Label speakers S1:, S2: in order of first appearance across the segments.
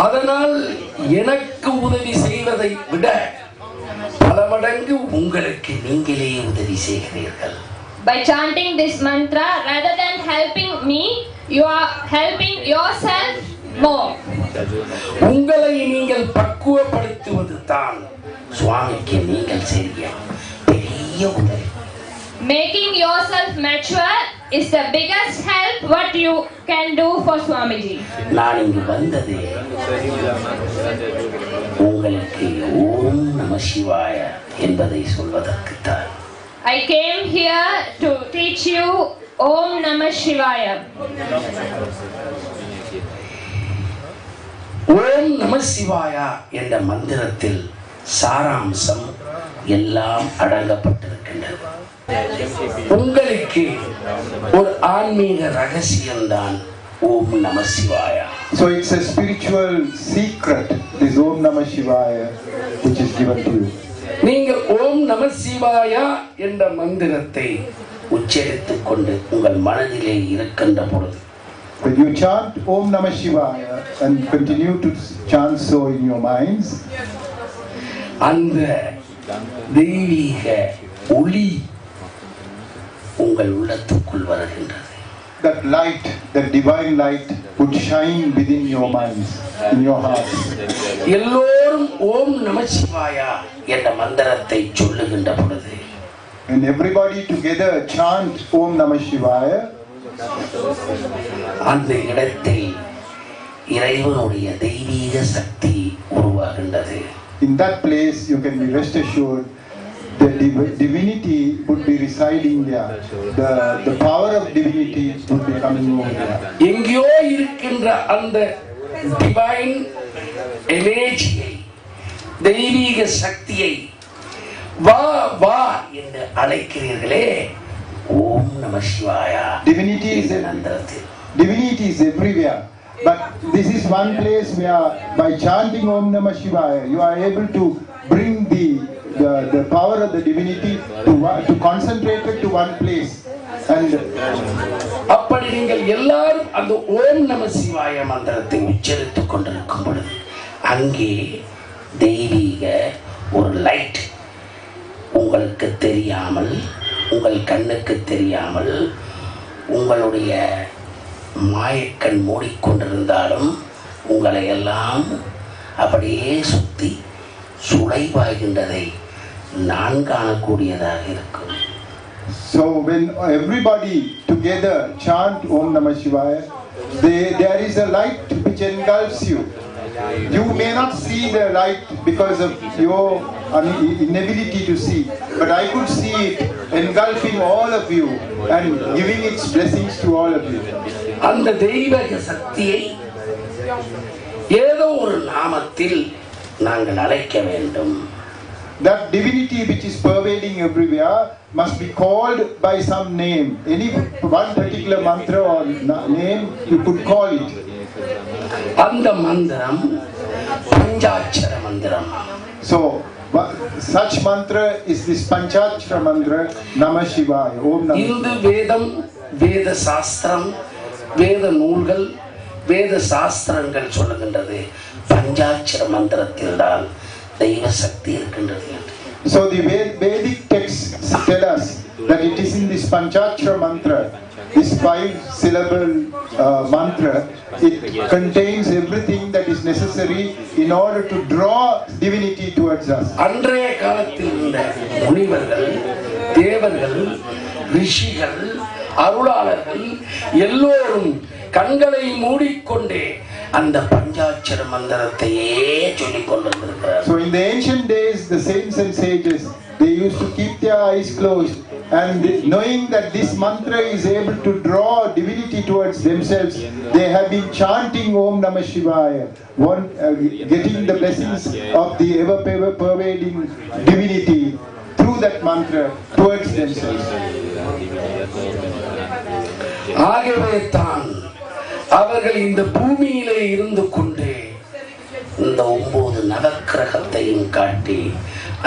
S1: அதனால் எனக்கு உதவி செய்வதை விட பல மடங்கு உங்களுக்கு நீங்களே உதவி செய்கிறீர்கள்.
S2: By chanting this mantra, rather than helping me, you are helping yourself more.
S1: உங்களை நீங்கள் பக்குவப்படுத்துவது தான் சுவாமிக்கு நீங்கள் செய்ய பெரிய உதவி.
S2: Making yourself mature is the biggest help what you can do for Swamiji.
S1: நான் இங்கு வந்தது உங்களுக்கு ஓம் நம சிவாய என்பதை சொல்வதற்குத்தான்.
S2: I came here to teach you Om Namah Shivaya.
S1: ஓம் நம சிவாயா என்ற மந்திரத்தில் சாராம்சம் எல்லாம் அடங்கப்பட்டிருக்கின்றது. உங்களுக்கு ஒரு ஆன்மீக ரகசியம்தான் ஓம் நம சிவாயா.
S3: So it's a spiritual secret, this Om Namah Shivaya, which is given to you.
S1: நீங்கள் ஓம் நம சிவாயா என்ற மந்திரத்தை உச்சரித்துக் கொண்டு உங்கள் மனதிலே இருக்கின்ற பொழுது,
S3: When you chant Om Namah Shivaya and continue to chant so in your minds,
S1: அந்த தெய்வீக ஒளி உங்கள் உள்ளத்துக்குள் வருகின்றது.
S3: that light, that divine light would shine within your minds, in your hearts.
S1: எல்லோரும் ஓம் நம சிவாயா என்ற மந்திரத்தை சொல்லுகின்ற பொழுது,
S3: And everybody together chant Om Namah Shivaya,
S1: அந்த இடத்தில் இறைவனுடைய தெய்வீக சக்தி உருவாகின்றது.
S3: in that place you can be rest assured the divinity would be residing there. The power of divinity would be coming over there.
S1: எங்கேயோ இருக்கின்ற அந்த டிவைன் எனர்ஜியை, தெய்வீக சக்தியை வா வா என்று அழைக்கிறீர்களே, ஓம் நம சிவாயா.
S3: Divinity is everywhere, but this is one place where by chanting Om Namah Shivaya you are able to bring the power of the divinity to concentrate it to one place. And
S1: அப்படி நீங்கள் எல்லாரும் அந்த ஓம் நம சிவாய மந்திரத்தை உச்சரித்துக் கொண்டிருக்கும் பொழுது அங்கே தெய்வீக ஒரு லைட் உங்களுக்கு தெரியாமல், உங்கள் கண்ணுக்கு தெரியாமல், உங்களுடைய மாயக்கண் மூடிக்கொண்டிருந்தாலும் உங்களை எல்லாம் அப்படியே சுத்தி சுளைவாகின்றதை நான் காணக்கூடியதாக இருக்கும்.
S3: so when everybody together chant Om Namah Shivaya, there is a light which engulfs you. You may not see the light because of your inability to see, but I could see it engulfing all of you and giving its blessings to all of you.
S1: அந்த தெய்வீக சக்தியை ஏதோ ஒரு நாமத்தில் நாங்கள் அழைக்க வேண்டும்.
S3: That divinity which is pervading everywhere must be called by some name. Any one particular mantra or name you could call it.
S1: அந்த மந்திரம் பஞ்சாட்சர மந்திரம்.
S3: So such mantra is this Panchachara mantra, Namah Shivaya, Om Namah.
S1: Hindu வேதம், வேத சாஸ்திரம், வேத நூல்கள், வேத சாஸ்திரங்கள் சொல்லுகின்றது பஞ்சாட்சர மந்திரத்தில் தான் தெய்வ சக்தி இருக்கின்றது.
S3: So the Vedic texts tell us that it is in this Panchachara mantra, this 5-syllable mantra, it contains everything that is necessary in order to draw divinity towards us.
S1: அன்றைய காலத்தில் இருந்த முனிவர்கள், தேவர்கள், ரிஷிகள், அருளாளர்கள் எல்லோரும் கண்களை மூடிக்கொண்டே அந்த பஞ்சாட்சர மந்திரத்தையே சொல்லிக் கொண்டிருக்கிறார்.
S3: So in the ancient days, the saints and sages, they used to keep their eyes closed, and knowing that this mantra is able to draw divinity towards themselves, they have been chanting Om Namah Shivaya, getting the blessings of the ever pervading divinity through that mantra towards themselves.
S1: ஆகவே தான் அவர்கள் இந்த பூமியிலே இருந்து கொண்டு இந்த 9 நவக்கிரகத்தையும் காட்டி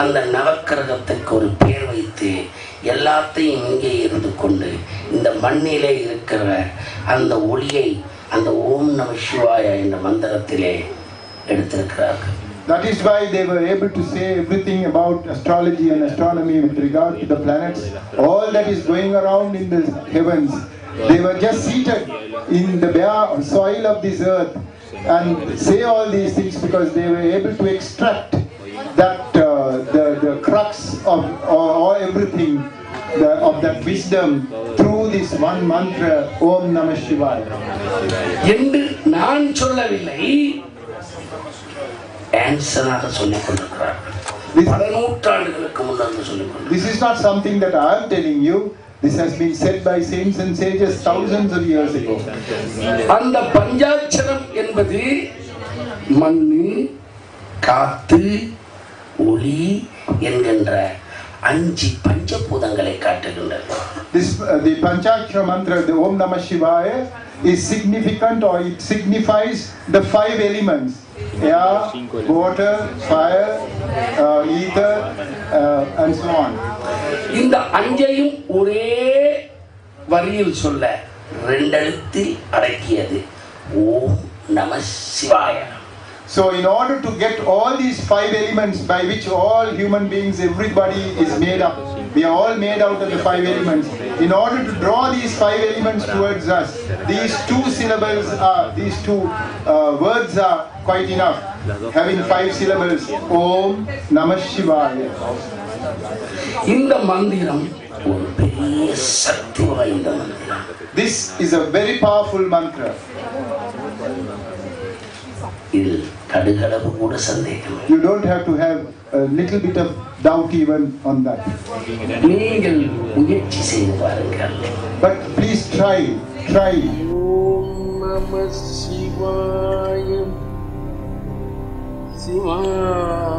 S1: அந்த நவக்கிரகத்துக்கு ஒரு பேர் வைத்து எல்லாத்தையும் இங்கே இருந்து கொண்டு இந்த மண்ணிலே இருக்கிற அந்த ஒளியை அந்த ஓம் நம சிவாய என்ற மந்திரத்திலே எடுத்திருக்கிறார்கள்.
S3: That is why they were able to say everything about astrology and astronomy with regard to the planets, all that is going around in the heavens. They were just seated in the bare soil of this earth and say all these things because they were able to extract that the crux of or everything of that wisdom through this one mantra, Om Namah Shivaya.
S1: என்று நான் சொல்லவில்லை, ஆன்சனாக சொல்லிக் கொண்டிருக்கிறார்கள். பல நூற்றாண்டுகளுக்கு முன்னர் சொல்லிக் கொண்டிருக்கிறார்கள்.
S3: This is not something that I am telling you. This has been said by saints and sages thousands of years ago.
S1: அந்த பஞ்சாட்சரம் என்பது மண்ணு, காத்து, ஒளி என்கின்ற 5 பஞ்சபூதங்களை காட்டுகின்றது.
S3: The Panchakshara mantra, the Om Namah Shivaya, is significant, or it signifies the 5 elements: air, water, fire, ether, and so on.
S1: இந்த 5ஐயும் ஒரே வரியில் சொல்ல 2 எழுத்தில் அடக்கியது ஓம் நம சிவாய.
S3: So in order to get all these 5 elements by which all human beings, everybody is made up, we are all made out of the 5 elements. In order to draw these 5 elements towards us, these 2 syllables are, these 2 words are quite enough. Having 5 syllables, Om Namah Shivaya.
S1: இந்த மந்திரம் ஒரு பெரிய சக்தி வாய்ந்த மந்திரம்.
S3: This is a very powerful mantra.
S1: இதில் கடுகளவு கூட சந்தேகம்.
S3: You don't have to have a little bit of doubt even on that.
S1: நீங்கள் முயற்சி செய்து பாருங்கள்.
S3: But please try.
S1: ஓம் நம சிவாய சிவாய